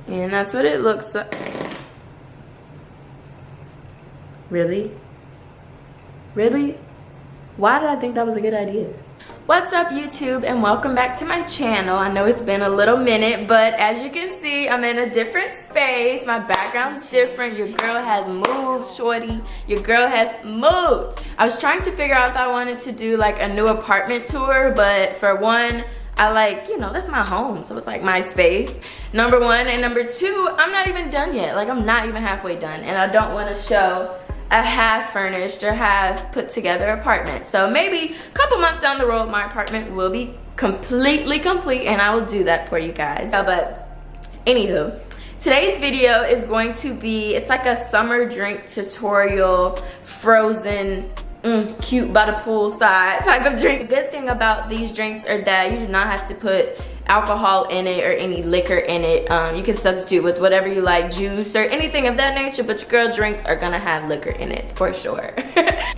And that's what it looks like. Really? Really? Why did I think that was a good idea? What's up, YouTube, and welcome back to my channel. I know it's been a little minute, but as you can see, I'm in a different space. My background's different. Your girl has moved, shorty. Your girl has moved. I was trying to figure out if I wanted to do like a new apartment tour, but for one, I like, you know, that's my home, so it's like my space, number one. And number two, I'm not even done yet. Like, I'm not even halfway done, and I don't want to show a half furnished or half put together apartment. So maybe a couple months down the road, my apartment will be completely complete, and I will do that for you guys. But anywho, today's video is going to be, it's like a summer drink tutorial, frozen, cute by the poolside type of drink. The good thing about these drinks are that you do not have to put alcohol in it or any liquor in it. You can substitute with whatever you like, juice or anything of that nature, but your girl drinks are gonna have liquor in it for sure.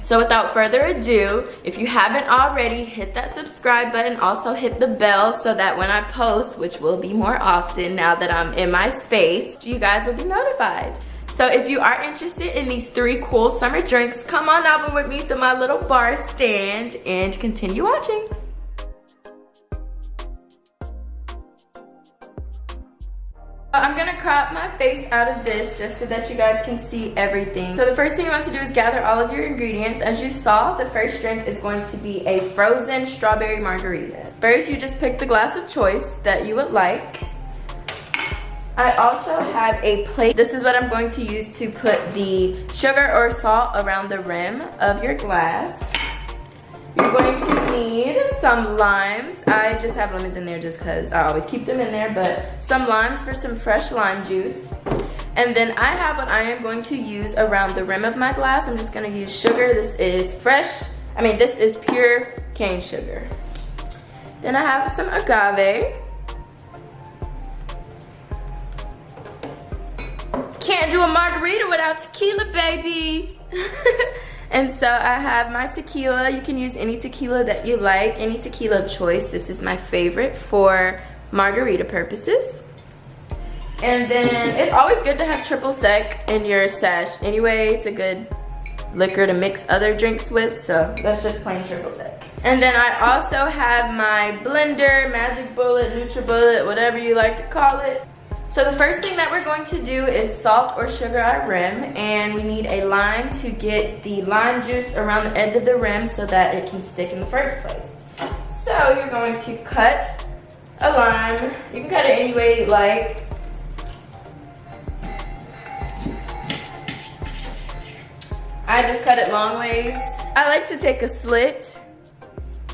So without further ado, if you haven't already, hit that subscribe button, also hit the bell so that when I post, which will be more often now that I'm in my space, you guys will be notified. So if you are interested in these 3 cool summer drinks, come on over with me to my little bar stand and continue watching. I'm gonna crop my face out of this just so that you guys can see everything. So the first thing you want to do is gather all of your ingredients. As you saw, the first drink is going to be a frozen strawberry margarita. First, you just pick the glass of choice that you would like. I also have a plate. This is what I'm going to use to put the sugar or salt around the rim of your glass. You're going to need some limes. I just have lemons in there just because I always keep them in there, but some limes for some fresh lime juice. And then I have what I am going to use around the rim of my glass. I'm just going to use sugar. This is this is pure cane sugar. Then I have some agave. Can't do a margarita without tequila, baby. And so I have my tequila. You can use any tequila that you like, any tequila of choice. This is my favorite for margarita purposes. And then it's always good to have triple sec in your stash anyway. It's a good liquor to mix other drinks with, so that's just plain triple sec. And then I also have my blender, Magic Bullet, NutriBullet, whatever you like to call it. So the first thing that we're going to do is salt or sugar our rim, and we need a lime to get the lime juice around the edge of the rim so that it can stick in the first place. So you're going to cut a lime. You can cut it any way you like. I just cut it long ways. I like to take a slit,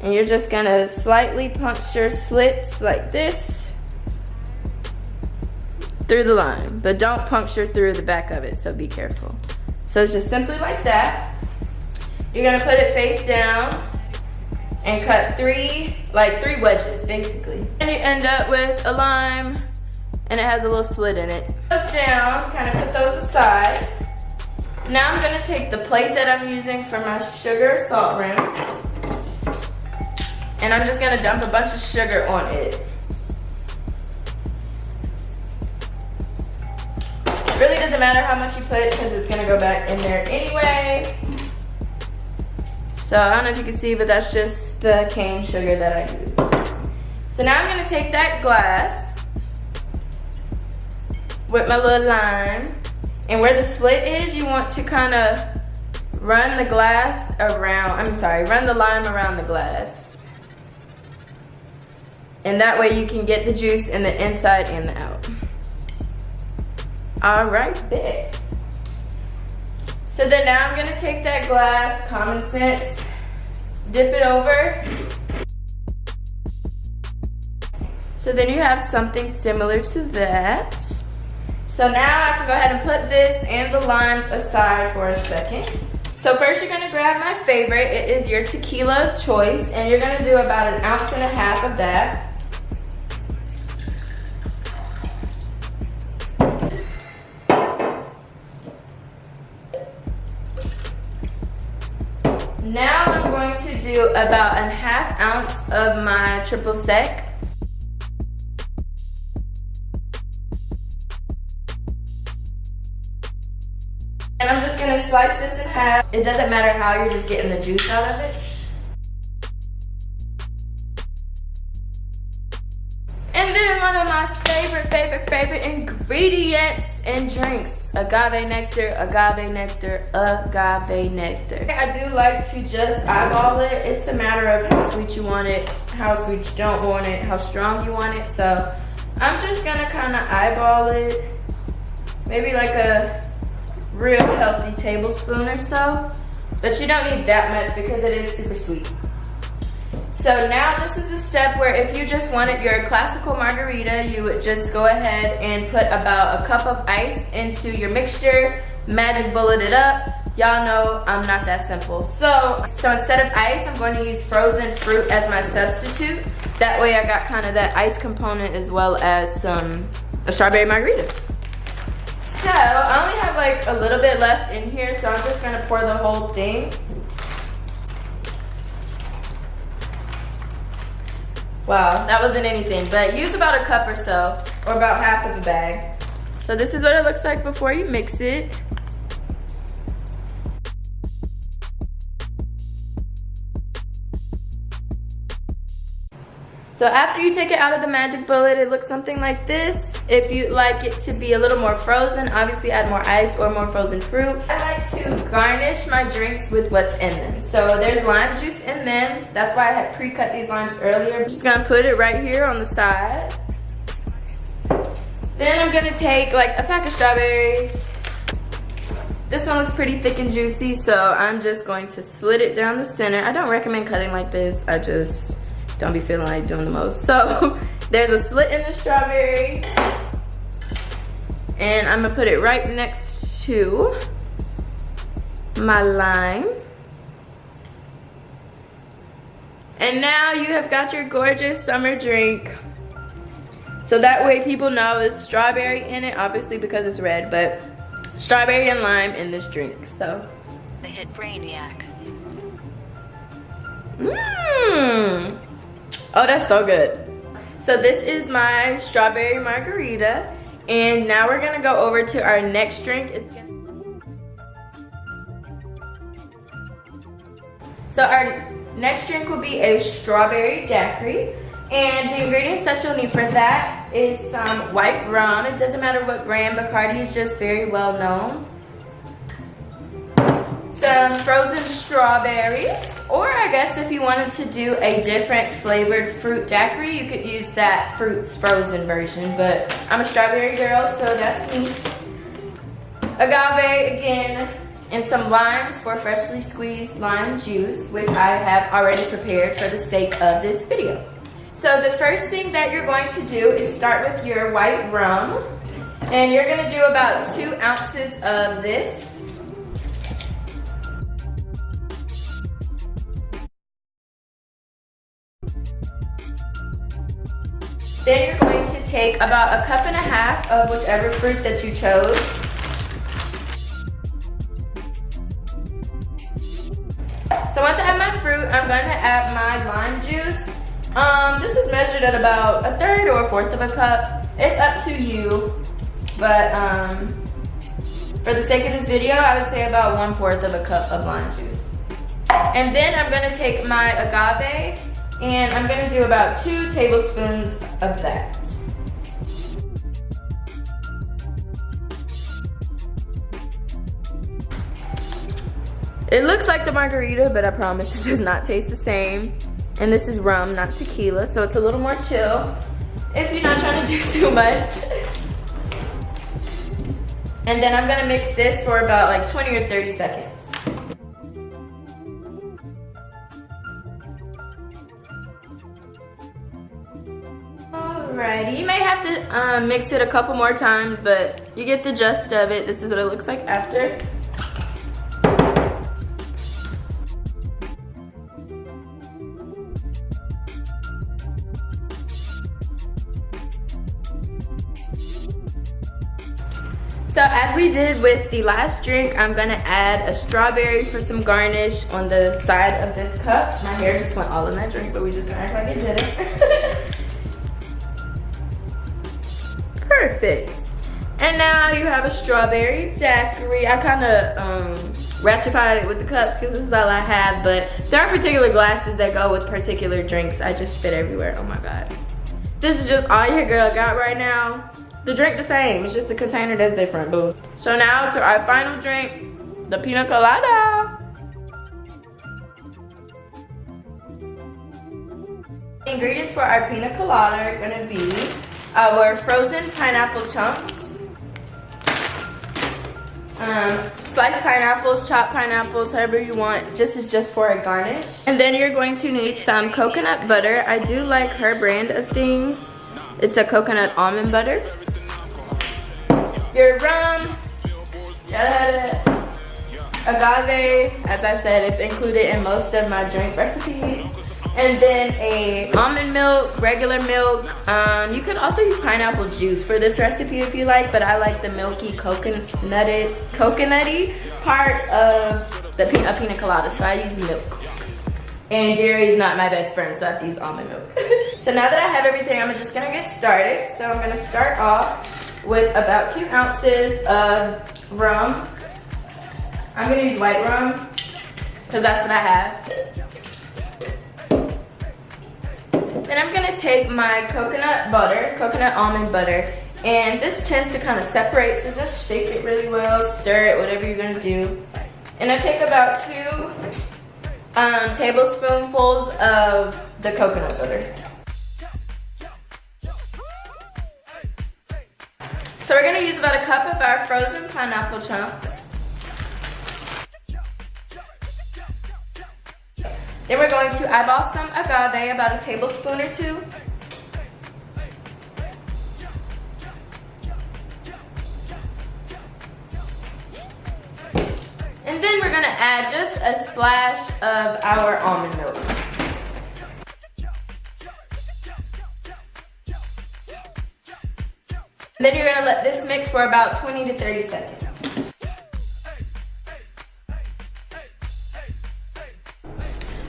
and you're just gonna slightly puncture slits like this through the lime, but don't puncture through the back of it, so be careful. So it's just simply like that. You're gonna put it face down and cut three wedges, basically. And you end up with a lime, and it has a little slit in it. Those down, kind of put those aside. Now I'm gonna take the plate that I'm using for my sugar salt rim, and I'm just gonna dump a bunch of sugar on it. Really doesn't matter how much you put because it's gonna go back in there anyway. So I don't know if you can see, but that's just the cane sugar that I use. So now I'm gonna take that glass with my little lime, and where the slit is, you want to kind of run the lime around the glass. And that way you can get the juice in the inside and the out. All right, bet. So then now I'm gonna take that glass, common sense, dip it over. So then you have something similar to that. So now I can go ahead and put this and the limes aside for a second. So first you're gonna grab my favorite. It is your tequila of choice, and you're gonna do about 1.5 ounces of that. Now I'm going to do about 1/2 ounce of my triple sec. And I'm just gonna slice this in half. It doesn't matter how, you're just getting the juice out of it. And then one of my favorite ingredients in drinks. Agave nectar, agave nectar, agave nectar. I do like to just eyeball it. It's a matter of how sweet you want it, how sweet you don't want it, how strong you want it. So I'm just gonna kind of eyeball it. Maybe like a real healthy tablespoon or so. But you don't need that much because it is super sweet. So now this is a step where if you just wanted your classical margarita, you would just go ahead and put about a cup of ice into your mixture, magic bullet it up. Y'all know I'm not that simple. So instead of ice, I'm going to use frozen fruit as my substitute. That way I got kind of that ice component as well as a strawberry margarita. So I only have like a little bit left in here, so I'm just gonna pour the whole thing. Wow, that wasn't anything, but use about a cup or so, or about half of the bag. So this is what it looks like before you mix it. So after you take it out of the magic bullet, it looks something like this. If you'd like it to be a little more frozen, obviously add more ice or more frozen fruit. I like to garnish my drinks with what's in them. So there's lime juice in them. That's why I had pre-cut these limes earlier. I'm just gonna put it right here on the side. Then I'm gonna take like a pack of strawberries. This one looks pretty thick and juicy, so I'm just going to slit it down the center. I don't recommend cutting like this. I just don't be feeling like doing the most. So there's a slit in the strawberry, and I'm gonna put it right next to my lime. And now you have got your gorgeous summer drink. So that way people know there's strawberry in it, obviously because it's red, but strawberry and lime in this drink. So the hit Brainiac. Mmm. Oh, that's so good. So this is my strawberry margarita, and now we're gonna go over to our next drink. So our next drink will be a strawberry daiquiri, and the ingredients that you'll need for that is some white rum. It doesn't matter what brand, Bacardi is just very well known. Some frozen strawberries, or I guess if you wanted to do a different flavored fruit daiquiri, you could use that fruits frozen version, but I'm a strawberry girl, so that's me. Agave again, and some limes for freshly squeezed lime juice, which I have already prepared for the sake of this video. So the first thing that you're going to do is start with your white rum, and you're gonna do about 2 ounces of this. Then you're going to take about 1.5 cups of whichever fruit that you chose. So once I have my fruit, I'm going to add my lime juice. This is measured at about 1/3 or 1/4 of a cup. It's up to you, but for the sake of this video, I would say about 1/4 of a cup of lime juice. And then I'm going to take my agave, and I'm going to do about 2 tablespoons of that. It looks like the margarita, but I promise it does not taste the same. And this is rum, not tequila, so it's a little more chill if you're not trying to do too much. And then I'm gonna mix this for about like 20 or 30 seconds. Alrighty, you may have to mix it a couple more times, but you get the gist of it. This is what it looks like after. So as we did with the last drink, I'm gonna add a strawberry for some garnish on the side of this cup. My hair just went all in that drink, but we just gonna act like it didn't. Perfect. And now you have a strawberry daiquiri. I kind of ratified it with the cups because this is all I have, but there are particular glasses that go with particular drinks. I just fit everywhere. Oh my God. This is just all your girl got right now. The drink the same, it's just the container that's different, boo. So now to our final drink, the pina colada. The ingredients for our pina colada are gonna be our frozen pineapple chunks, sliced pineapples, chopped pineapples, however you want. This is just for a garnish. And then you're going to need some coconut butter. I do like her brand of things. It's a coconut almond butter. Your rum, agave, as I said, it's included in most of my drink recipes. And then a almond milk, regular milk. You could also use pineapple juice for this recipe if you like, but I like the milky coconutty part of the pina colada, so I use milk. And dairy is not my best friend, so I have to use almond milk. So now that I have everything, I'm just gonna get started. So I'm gonna start off with about 2 ounces of rum. I'm gonna use white rum, because that's what I have. Then I'm gonna take my coconut almond butter, and this tends to kind of separate, so just shake it really well, stir it, whatever you're gonna do. And I take about 2 tablespoonfuls of the coconut butter. So we're gonna use about a cup of our frozen pineapple chunks. Then we're going to eyeball some agave, about a tablespoon or 2. And then we're gonna add just a splash of our almond milk. And then you're gonna let this mix for about 20 to 30 seconds.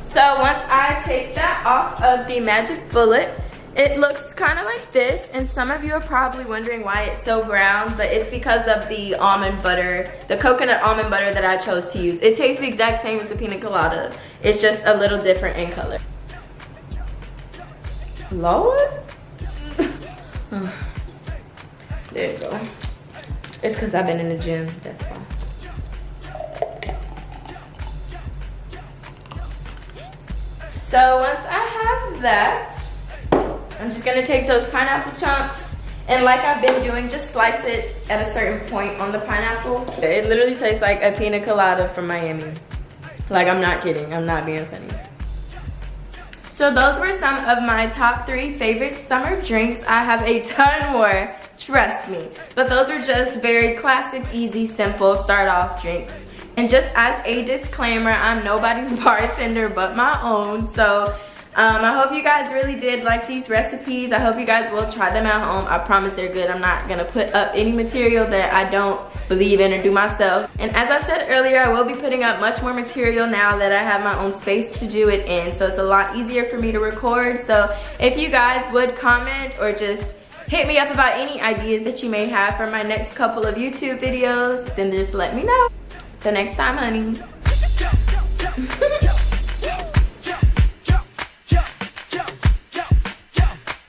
So once I take that off of the Magic Bullet, it looks kind of like this, and some of you are probably wondering why it's so brown, but it's because of the almond butter, the coconut almond butter that I chose to use. It tastes the exact same as the pina colada. It's just a little different in color. Lord? There you go. It's because I've been in the gym, that's why. So once I have that, I'm just gonna take those pineapple chunks, and like I've been doing, just slice it at a certain point on the pineapple. It literally tastes like a pina colada from Miami. Like, I'm not kidding, I'm not being funny. So those were some of my top 3 favorite summer drinks. I have a ton more, trust me. But those are just very classic, easy, simple, start off drinks. And just as a disclaimer, I'm nobody's bartender but my own. So I hope you guys really did like these recipes. I hope you guys will try them at home. I promise they're good. I'm not gonna put up any material that I don't believe in or do myself. And as I said earlier, I will be putting up much more material now that I have my own space to do it in. So it's a lot easier for me to record. So if you guys would comment or just hit me up about any ideas that you may have for my next couple of YouTube videos, then just let me know. Till next time, honey.